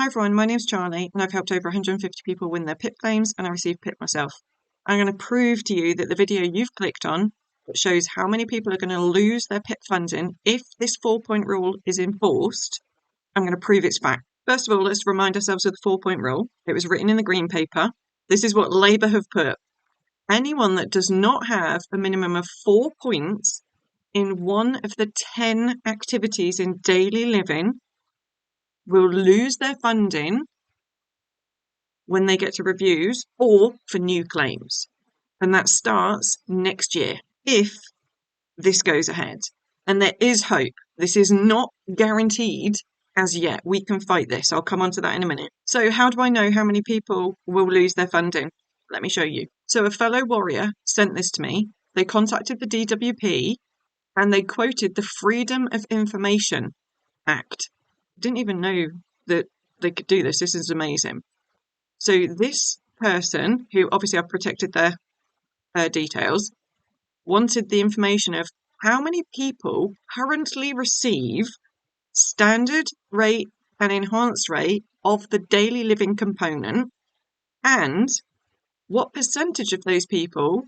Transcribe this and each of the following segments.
everyone, my name's Charlie and I've helped over 150 people win their PIP claims and I received PIP myself. I'm going to prove to you that the video you've clicked on that shows how many people are going to lose their PIP funding if this 4-point rule is enforced, I'm going to prove it's fact. First of all, let's remind ourselves of the 4-point rule. It was written in the Green Paper. This is what Labour have put. Anyone that does not have a minimum of 4 points in one of the 10 activities in daily living will lose their funding when they get to reviews or for new claims. And that starts next year if this goes ahead. And there is hope. This is not guaranteed as yet. We can fight this. I'll come on to that in a minute. So how do I know how many people will lose their funding? Let me show you. So a fellow warrior sent this to me. They contacted the DWP and they quoted the Freedom of Information Act. Didn't even know that they could do this. This is amazing. So this person, who obviously I've protected their details, wanted the information of how many people currently receive standard rate and enhanced rate of the daily living component, and what percentage of those people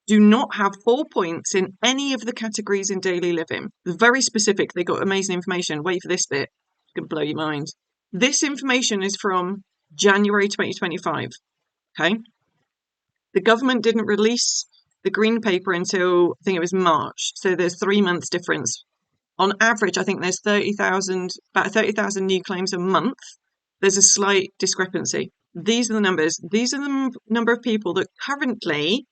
do not have 4 points in any of the categories in daily living. Very specific. They got amazing information. Wait for this bit. It's going to blow your mind. This information is from January 2025. Okay. The government didn't release the Green Paper until I think it was March. So there's 3 months difference. On average, I think there's about 30,000 new claims a month. There's a slight discrepancy. These are the numbers. These are the number of people that currently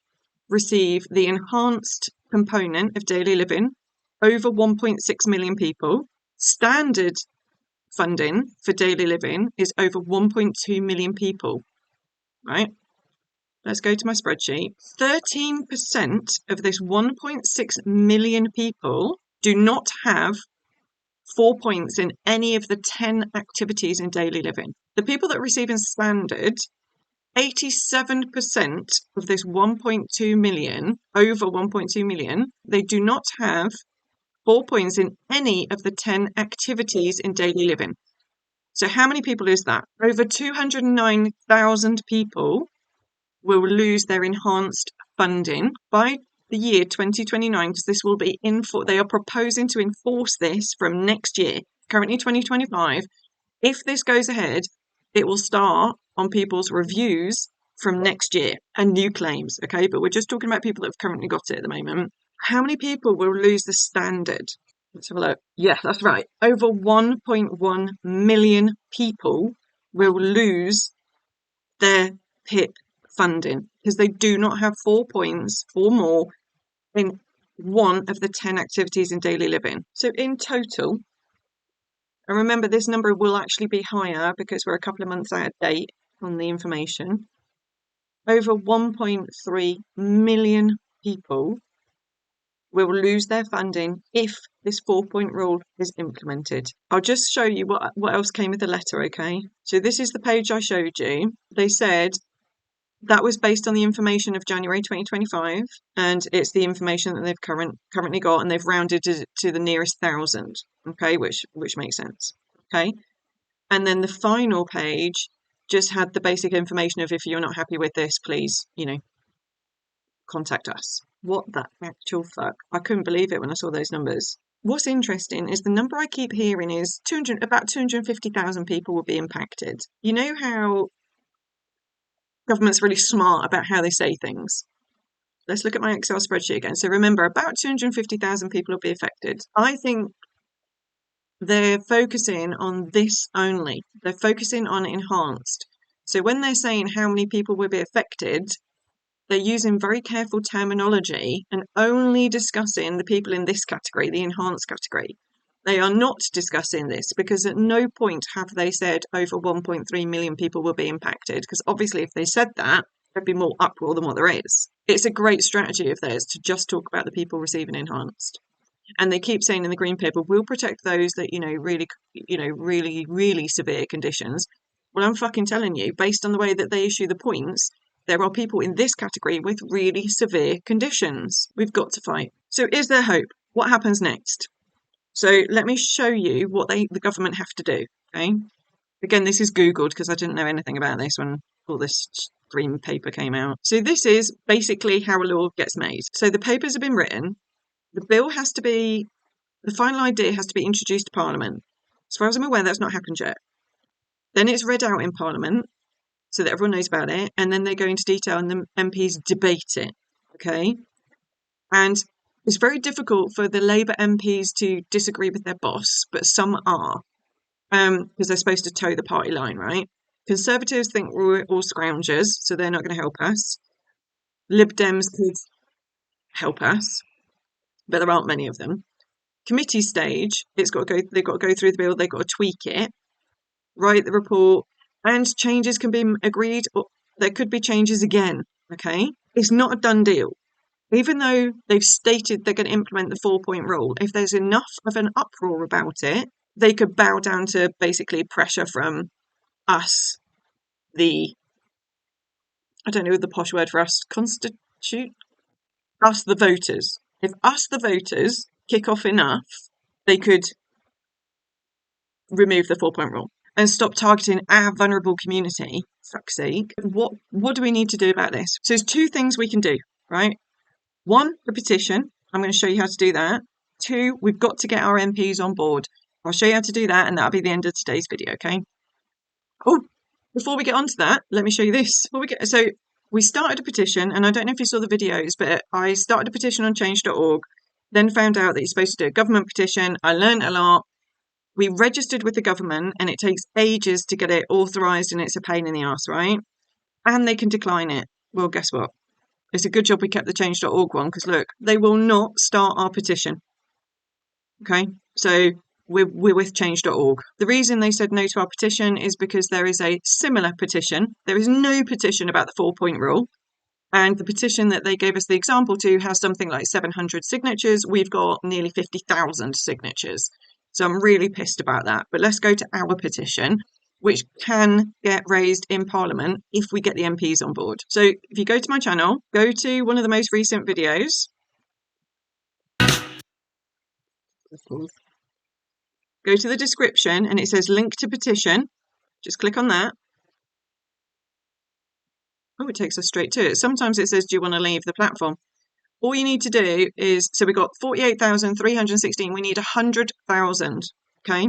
receive the enhanced component of daily living, over 1.6 million people. Standard funding for daily living is over 1.2 million people, right? Let's go to my spreadsheet. 13% of this 1.6 million people do not have 4 points in any of the 10 activities in daily living. The people that are receiving standard, 87% of this 1.2 million, over 1.2 million, they do not have 4 points in any of the 10 activities in daily living. So how many people is that? Over 209,000 people will lose their enhanced funding by the year 2029, because this will be they are proposing to enforce this from next year, currently 2025. If this goes ahead, it will start on people's reviews from next year and new claims, okay? But we're just talking about people that have currently got it at the moment. How many people will lose the standard? Let's have a look. Yeah, that's right. Over 1.1 million people will lose their PIP funding because they do not have 4 points or more in one of the 10 activities in daily living. So in total, and remember this number will actually be higher because we're a couple of months out of date on the information, over 1.3 million people will lose their funding if this 4-point rule is implemented. I'll just show you what else came with the letter, okay? So this is the page I showed you. They said that was based on the information of January 2025, and it's the information that they've currently got, and they've rounded to the nearest 1,000, okay, which makes sense, okay? And then the final page just had the basic information of if you're not happy with this, please, contact us. What the actual fuck? I couldn't believe it when I saw those numbers. What's interesting is the number I keep hearing is about 250,000 people will be impacted. You know how government's really smart about how they say things? Let's look at my Excel spreadsheet again. So remember, about 250,000 people will be affected. I think they're focusing on this only. They're focusing on enhanced. So when they're saying how many people will be affected, they're using very careful terminology and only discussing the people in this category, the enhanced category. They are not discussing this because at no point have they said over 1.3 million people will be impacted, because obviously if they said that, there'd be more uproar than what there is. It's a great strategy of theirs to just talk about the people receiving enhanced. And they keep saying in the Green Paper, we'll protect those that, really severe conditions. Well, I'm fucking telling you, based on the way that they issue the points, there are people in this category with really severe conditions. We've got to fight. So is there hope? What happens next? So let me show you what the government have to do, okay? Again, this is Googled because I didn't know anything about this when all this green paper came out. So this is basically how a law gets made. So the papers have been written. The bill has to be, the final idea has to be introduced to Parliament. As far as I'm aware, that's not happened yet. Then it's read out in Parliament so that everyone knows about it. And then they go into detail and the MPs debate it. Okay. And it's very difficult for the Labour MPs to disagree with their boss, but some are, because they're supposed to toe the party line, right? Conservatives think we're all scroungers, so they're not going to help us. Lib Dems could help us, but there aren't many of them. Committee stage, they've got to go through the bill, they've got to tweak it, write the report, and changes can be agreed, or there could be changes again, okay? It's not a done deal. Even though they've stated they're going to implement the 4-point rule, if there's enough of an uproar about it, they could bow down to basically pressure from us, I don't know the posh word for us, us the voters. If us the voters kick off enough, they could remove the 4-point rule and stop targeting our vulnerable community. Fuck's sake. What do we need to do about this? So there's 2 things we can do, right? 1, a petition. I'm going to show you how to do that. 2, we've got to get our MPs on board. I'll show you how to do that, and that'll be the end of today's video, okay? Oh, before we get on to that, let me show you this. So we started a petition, and I don't know if you saw the videos, but I started a petition on change.org, then found out that you're supposed to do a government petition. I learned a lot. We registered with the government, and it takes ages to get it authorised, and it's a pain in the arse, right? And they can decline it. Well, guess what? It's a good job we kept the change.org one, because look, they will not start our petition. Okay, so we're with change.org. The reason they said no to our petition is because there is a similar petition. There is no petition about the 4-point rule. And the petition that they gave us the example to has something like 700 signatures. We've got nearly 50,000 signatures. So I'm really pissed about that. But let's go to our petition, which can get raised in Parliament if we get the MPs on board. So if you go to my channel, go to one of the most recent videos. Go to the description and it says link to petition. Just click on that. Oh, it takes us straight to it. Sometimes it says, do you want to leave the platform? All you need to do is, so we've got 48,316. We need 100,000, okay?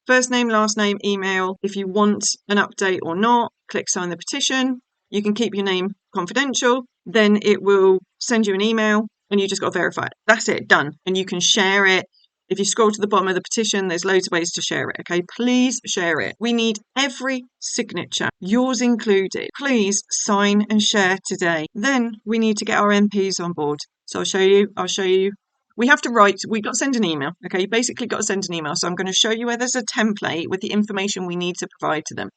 First name, last name, email. If you want an update or not, click sign the petition. You can keep your name confidential. Then it will send you an email and you just got to verify it. That's it, done. And you can share it. If you scroll to the bottom of the petition, there's loads of ways to share it, okay? Please share it. We need every signature, yours included. Please sign and share today. Then we need to get our MPs on board. So I'll show you. We've got to send an email, okay? You basically got to send an email. So I'm going to show you where there's a template with the information we need to provide to them.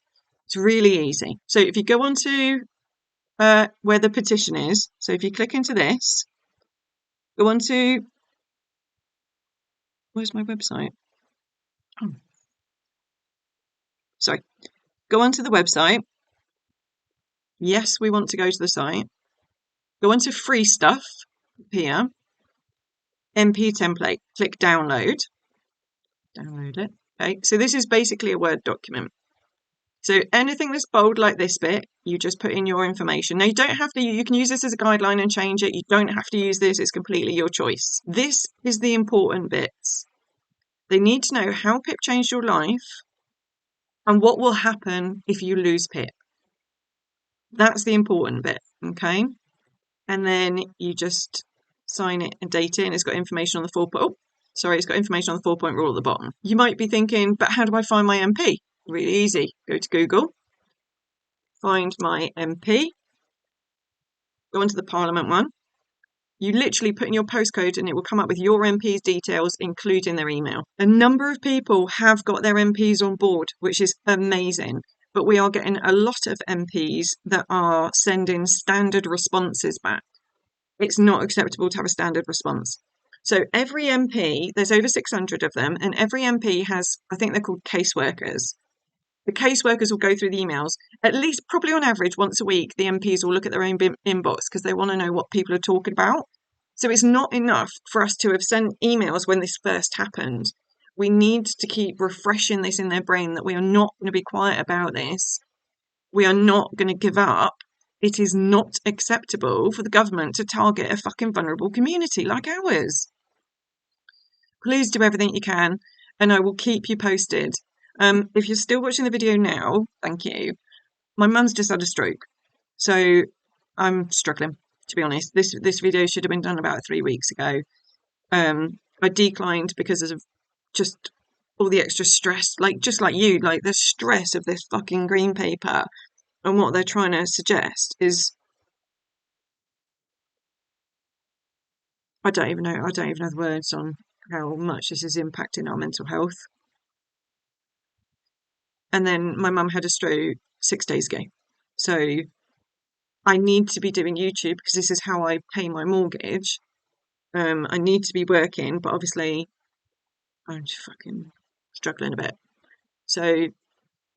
It's really easy. So if you go on to where the petition is, so if you click into this, go on to, where's my website? Oh. Sorry. Go onto the website. Yes, we want to go to the site. Go onto free stuff here. MP template. Click download. Download it. Okay, so this is basically a Word document. So anything that's bold like this bit, you just put in your information. Now you don't have to, you can use this as a guideline and change it. You don't have to use this. It's completely your choice. This is the important bits. They need to know how PIP changed your life and what will happen if you lose PIP. That's the important bit, okay? And then you just sign it and date it, and it's got information on the 4-point rule at the bottom. You might be thinking, but how do I find my MP? Really easy. Go to Google, find my MP, go into the Parliament one. You literally put in your postcode and it will come up with your MP's details, including their email. A number of people have got their MPs on board, which is amazing. But we are getting a lot of MPs that are sending standard responses back. It's not acceptable to have a standard response. So every MP, there's over 600 of them, and every MP has, I think they're called caseworkers. The caseworkers will go through the emails, at least probably on average once a week. The MPs will look at their own inbox because they want to know what people are talking about. So it's not enough for us to have sent emails when this first happened. We need to keep refreshing this in their brain that we are not going to be quiet about this. We are not going to give up. It is not acceptable for the government to target a fucking vulnerable community like ours. Please do everything you can, and I will keep you posted. If you're still watching the video now, thank you. My mum's just had a stroke, so I'm struggling, to be honest. This video should have been done about 3 weeks ago. I declined because of just all the extra stress, like just like you, like the stress of this fucking green paper and what they're trying to suggest is, I don't even know the words on how much this is impacting our mental health. And then my mum had a stroke 6 days ago. So I need to be doing YouTube because this is how I pay my mortgage. I need to be working, but obviously I'm just fucking struggling a bit. So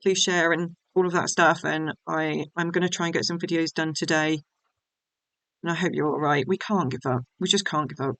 please share and all of that stuff. And I'm going to try and get some videos done today. And I hope you're all right. We can't give up. We just can't give up.